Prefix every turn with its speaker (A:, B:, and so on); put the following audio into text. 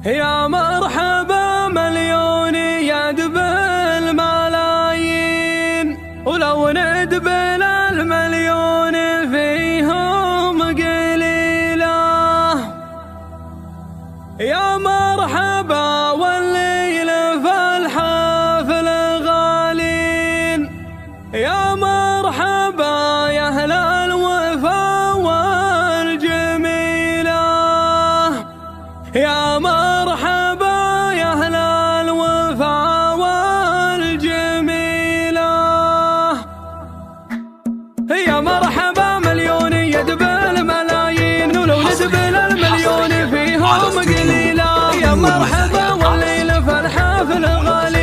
A: يا مرحبا مليون يدب الملايين، ولو ندبل المليون فيهم قليلة. يا مرحبا والليل في الحافل غالين، يا مرحبا يا أهل الوفا والجميلة. يا مرحبا يا أهل الوفا والجميلة. يا مرحبا مليون يدب الملايين، ولو ندبل المليون فيهم قليلة. يا مرحبا والليل في الحافل غالي،